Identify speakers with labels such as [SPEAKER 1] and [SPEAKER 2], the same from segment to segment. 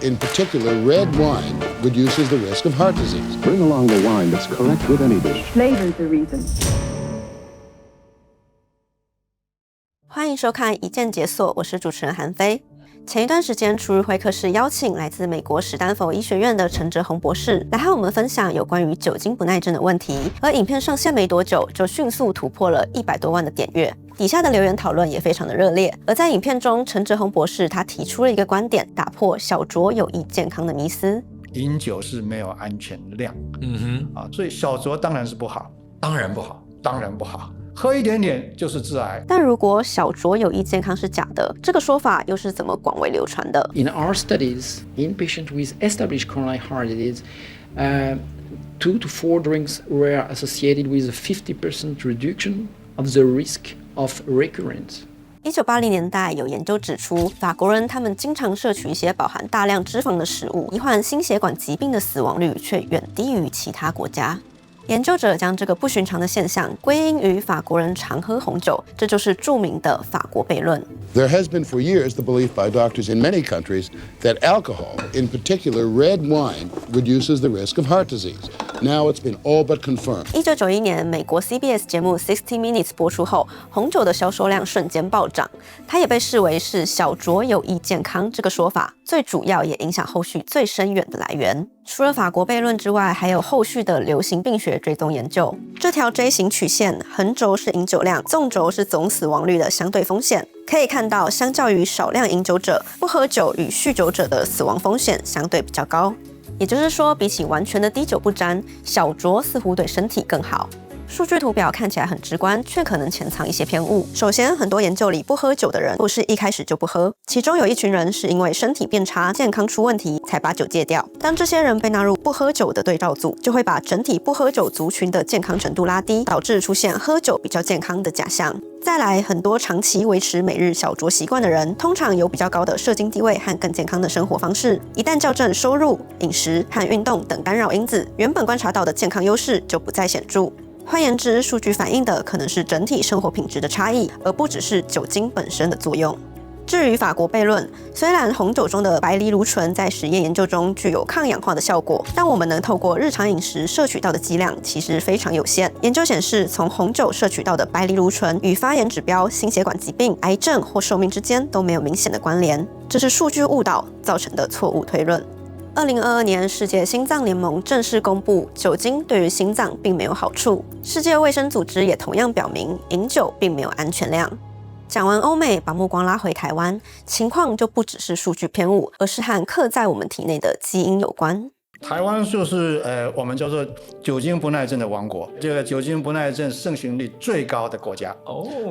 [SPEAKER 1] in particular red wine, reduces the risk of heart disease.
[SPEAKER 2] Bring along the wine that's correct with any dish.
[SPEAKER 3] Flavor's the reason.
[SPEAKER 4] 歡迎收看一鍵解鎖，我是主持人韓飛。前一段時間，出日會客室邀請來自美國史丹佛醫學院的陳哲宏博士來和我們分享有關於酒精不耐症的問題。而影片上線沒多久，就迅速突破了100多萬的點閱，底下的留言討論也非常的熱烈。而在影片中，陳哲宏博士他提出了一個觀點，打破小酌有益健康的迷思。
[SPEAKER 5] 飲酒是沒有安全量，所以小酌當然是不好，當然不好。喝一點點就是致癌。
[SPEAKER 4] 但如果小酌有益健康是假的，這個說法又是怎麼廣為流傳的
[SPEAKER 6] ？In our studies, in patients with established coronary heart disease, 2 to 4 drinks were associated with a 50% reduction of the risk of recurrence.
[SPEAKER 4] 1980年代有研究指出，法國人他們經常攝取一些飽含大量脂肪的食物，罹患心血管疾病的死亡率卻遠低於其他國家。研究者將這個不尋常的現象歸因於法國人常喝紅酒，這就是著名的法國悖論。
[SPEAKER 1] There has been for years the belief by doctors in many countries that alcohol, in particular red wine, reduces the risk of heart disease. Now it's been all but confirmed.
[SPEAKER 4] 1991年，美國 CBS 節目60 Minutes 播出後，紅酒的銷售量瞬間暴漲，它也被視為是小酌有益健康這個說法最主要也影響後續最深遠的來源。除了法國悖論之外，還有後續的流行病學追蹤研究。這條 J 型曲線，橫軸是飲酒量，縱軸是總死亡率的相對風險。可以看到，相較於少量飲酒者，不喝酒與酗酒者的死亡風險相對比較高。也就是說，比起完全的滴酒不沾，小酌似乎對身體更好。數據圖表看起來很直觀，卻可能潛藏一些偏誤。首先，很多研究裡不喝酒的人不是一開始就不喝，其中有一群人是因為身體變差、健康出問題才把酒戒掉。當這些人被納入不喝酒的對照組，就會把整體不喝酒族群的健康程度拉低，導致出現喝酒比較健康的假象。再來，很多長期維持每日小酌習慣的人，通常有比較高的社經地位和更健康的生活方式。一旦校正收入、飲食和運動等干擾因子，原本觀察到的健康優勢就不再顯著。換言之，數據反映的可能是整體生活品質的差異，而不只是酒精本身的作用。至於法國悖論，雖然紅酒中的白藜蘆醇在實驗研究中具有抗氧化的效果，但我們能透過日常飲食攝取到的劑量其實非常有限。研究顯示，從紅酒攝取到的白藜蘆醇與發炎指標、心血管疾病、癌症或壽命之間都沒有明顯的關聯，這是數據誤導造成的錯誤推論。2022年，世界心臟聯盟正式公布，酒精對於心臟並沒有好處。世界衛生組織也同樣表明，飲酒並沒有安全量。講完歐美，把目光拉回台灣，情況就不只是數據偏誤，而是和刻在我們體內的基因有關。
[SPEAKER 5] 台灣就是我們叫做酒精不耐症的王國，這個酒精不耐症盛行率最高的國家，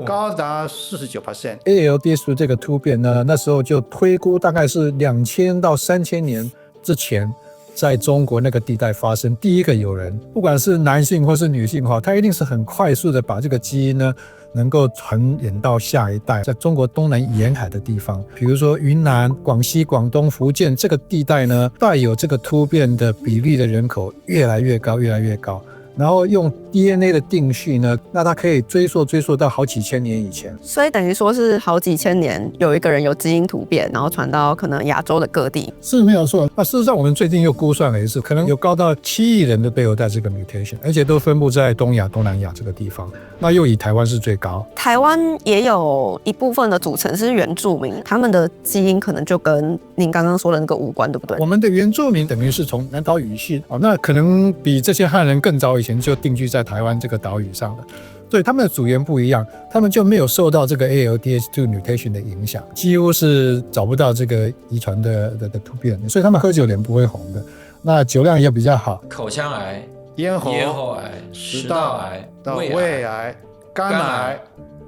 [SPEAKER 5] 高達49%。
[SPEAKER 7] ALDS 這個突變呢，那時候就推估大概是2000到3000年之前，在中國那個地帶發生第一個有人，不管是男性或是女性哈，他一定是很快速的把這個基因呢能夠傳染到下一代。在中國東南沿海的地方，比如說雲南、廣西、廣東、福建這個地帶呢，帶有這個突變的比例的人口越來越高，越來越高。然後用 DNA 的定序呢，那它可以追溯到好幾千年以前，
[SPEAKER 4] 所以等於說是好幾千年有一個人有基因突變，然後傳到可能亞洲的各地，
[SPEAKER 7] 是沒有錯。那事實上我們最近又估算了一次，可能有高到7億人的都有帶這個 mutation， 而且都分布在東亞、東南亞這個地方。那又以台灣是最高，台灣
[SPEAKER 4] 也有一部分的組成是原住民，他們的基因可能就跟您剛剛說的那個無關，對不對？
[SPEAKER 7] 我們的原住民等於是從南島語系，那可能比這些漢人更早以前就定居在台灣這個島嶼上了。對，他們的組員不一樣，他們就沒有受到這個 ALDS2 mutation 的影響，幾乎是找不到這個遺傳的突變，所以他們喝酒臉不會紅的，那酒量也比較好。
[SPEAKER 8] 口腔癌、
[SPEAKER 5] 咽喉
[SPEAKER 8] 癌、食道癌、
[SPEAKER 5] 胃癌、肝癌、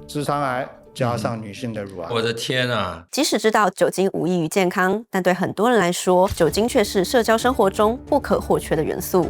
[SPEAKER 5] 直腸癌，加上女性的乳癌。
[SPEAKER 8] 我的天啊！
[SPEAKER 4] 即使知道酒精無益於健康，但對很多人來說，酒精卻是社交生活中不可或缺的元素。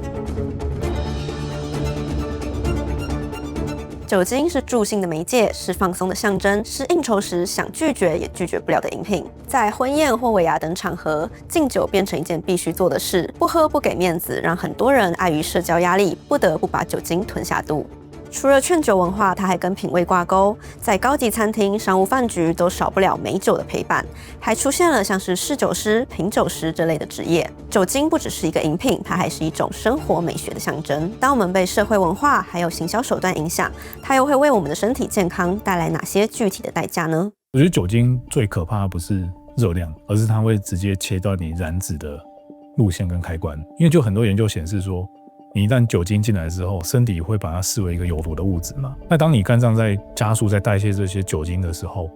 [SPEAKER 4] 酒精是助興的媒介，是放鬆的象徵，是應酬時想拒絕也拒絕不了的飲品。在婚宴或尾牙等場合，敬酒變成一件必須做的事，不喝不給面子，讓很多人礙於社交壓力，不得不把酒精吞下肚。除了勸酒文化，它還跟品味掛鈎，在高級餐廳、商務飯局都少不了美酒的陪伴，還出現了像是侍酒師、品酒師這類的職業。酒精不只是一個飲品，它還是一種生活美學的象徵。當我們被社會文化還有行銷手段影響，它又會為我們的身體健康帶來哪些具體的代價呢？
[SPEAKER 3] 我覺得酒精最可怕的不是熱量，而是它會直接切斷你燃脂的路線跟開關。因為就很多研究顯示說，你一旦酒精進來之後，身體會把它視為一個有毒的物質嘛。那當你肝臟在加速在代謝這些酒精的時候，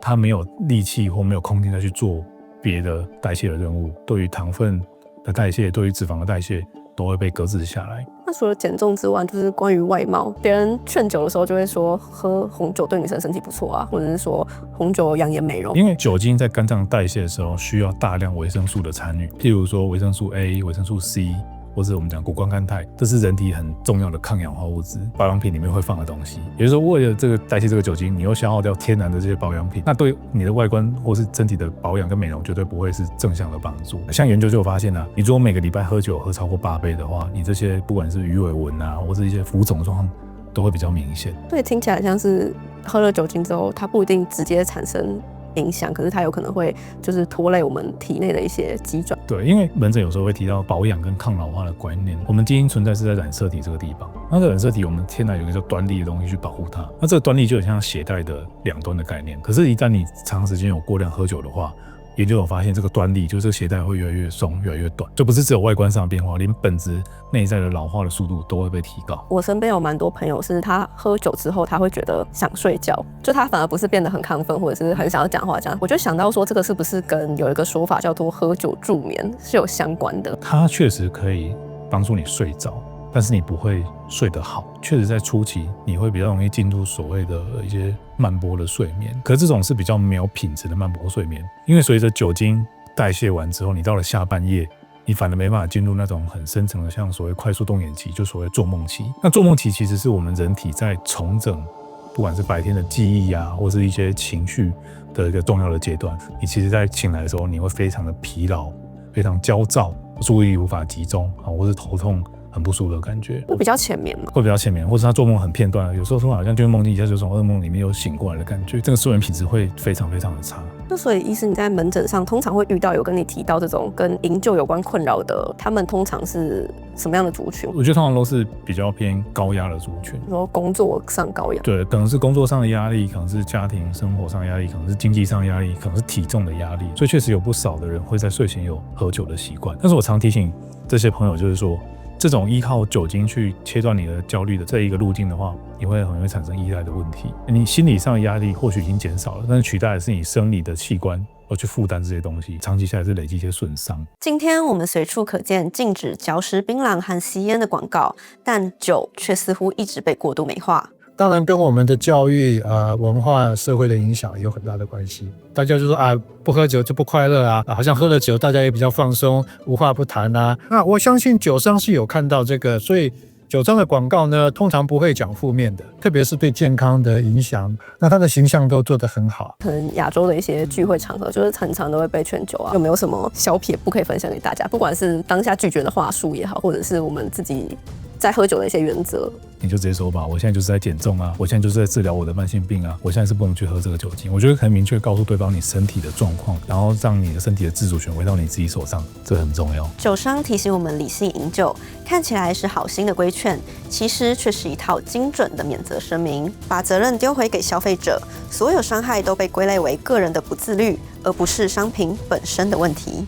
[SPEAKER 3] 它沒有力氣或沒有空間再去做別的代謝的任務，對於糖分的代謝，對於脂肪的代謝都會被擱置下來。
[SPEAKER 4] 那除了減重之外，就是關於外貌，別人勸酒的時候就會說喝紅酒對女生身體不錯啊，或者是說紅酒養顏美容。
[SPEAKER 3] 因為酒精在肝臟代謝的時候需要大量維生素的參與，譬如說維生素 A、維生素 C， 或者我們講谷胱甘肽，這是人體很重要的抗氧化物質，保養品裡面會放的東西。也就是說，為了這個代謝這個酒精，你又消耗掉天然的這些保養品，那對你的外觀或是身體的保養跟美容絕對不会是正向的幫助。像研究就有發現啊，你如果每個禮拜喝酒喝超過8杯的話，你這些不管是魚尾紋啊，或是一些浮腫狀況都會比較明顯。
[SPEAKER 4] 對，聽起來像是喝了酒精之後，它不一定直接產生影響，可是它有可能会就是拖累我們體內的一些機轉。
[SPEAKER 3] 对，因為門診有時候會提到保養跟抗老化的觀念。我們基因存在是在染色體這個地方，那這個染色體我們天然有一個叫端粒的東西去保護它。那這個端粒就很像鞋帶的兩端的概念。可是，一旦你長時間有過量喝酒的話，研究有發現，這個端粒就是这個鞋帶會越來越鬆，越來越短，就不是只有外觀上的變化，連本質內在的老化的速度都會被提高。
[SPEAKER 4] 我身邊有蠻多朋友是他喝酒之後，他會覺得想睡覺，就他反而不是變得很亢奮，或者是很想要講話這樣。我就想到說，這個是不是跟有一個說法叫做喝酒助眠是有相關的？
[SPEAKER 3] 它確實可以幫助你睡着，但是你不會睡得好。確實在初期你會比較容易進入所謂的一些慢波的睡眠，可是這種是比較沒有品質的慢波睡眠，因為隨着酒精代謝完之後，你到了下半夜，你反而沒辦法進入那種很深層的像所謂快速動眼期，就所謂做夢期。那做夢期其實是我們人體在重整不管是白天的記憶啊，或是一些情緒的一個重要的階段。你其實在醒來的時候，你會非常的疲勞，非常焦躁，注意力無法集中，或是頭痛很不舒服的感覺，
[SPEAKER 4] 会比較淺眠嘛？
[SPEAKER 3] 会比較淺眠，或是他做夢很片段，有時候突然好像就會夢見一下，就從噩夢裡面又醒過來的感覺，這個睡眠品質會非常非常的差。
[SPEAKER 4] 那所以醫師，你在門診上通常會遇到有跟你提到這種跟飲酒有關困擾的，他們通常是什麼樣的族群？
[SPEAKER 3] 我覺得通常都是比較偏高壓的族群，
[SPEAKER 4] 比如說工作上高壓，
[SPEAKER 3] 對，可能是工作上的壓力，可能是家庭生活上的压力，可能是經濟上的壓力，可能是體重的壓力，所以確實有不少的人會在睡前有喝酒的習慣。但是我常提醒這些朋友，就是說，這種依靠酒精去切斷你的焦慮的這一個路徑的話，你會很容易產生依賴的問題。你心理上的壓力或許已經減少了，但是取代的是你生理的器官要去負擔這些東西，長期下來是累積一些損傷。
[SPEAKER 4] 今天我們隨處可見禁止嚼食檳榔和吸菸的廣告，但酒卻似乎一直被過度美化。
[SPEAKER 7] 當然跟我們的教育文化社會的影響有很大的關係。大家就說不喝酒就不快樂啊，好像喝了酒大家也比較放鬆，無話不談啊。那我相信酒商是有看到這個，所以酒商的廣告呢，通常不會講負面的，特別是對健康的影響，那它的形象都做得很好。
[SPEAKER 4] 可能亞洲的一些聚會場合，就是很常都會被勸酒啊，有沒有什麼小撇步可以分享給大家？不管是當下拒絕的話術也好，或者是我們自己在喝酒的一些原則。
[SPEAKER 3] 你就直接說吧，我現在就是在減重啊，我現在就是在治療我的慢性病啊，我現在是不能去喝這個酒精。我覺得很明確告訴對方你身體的狀況，然後讓你的身體的自主權回到你自己手上，這很重要。
[SPEAKER 4] 酒商提醒我們理性飲酒，看起來是好心的規勸，其實卻是一套精準的免責聲明，把責任丟回給消費者，所有傷害都被歸類為個人的不自律，而不是商品本身的問題。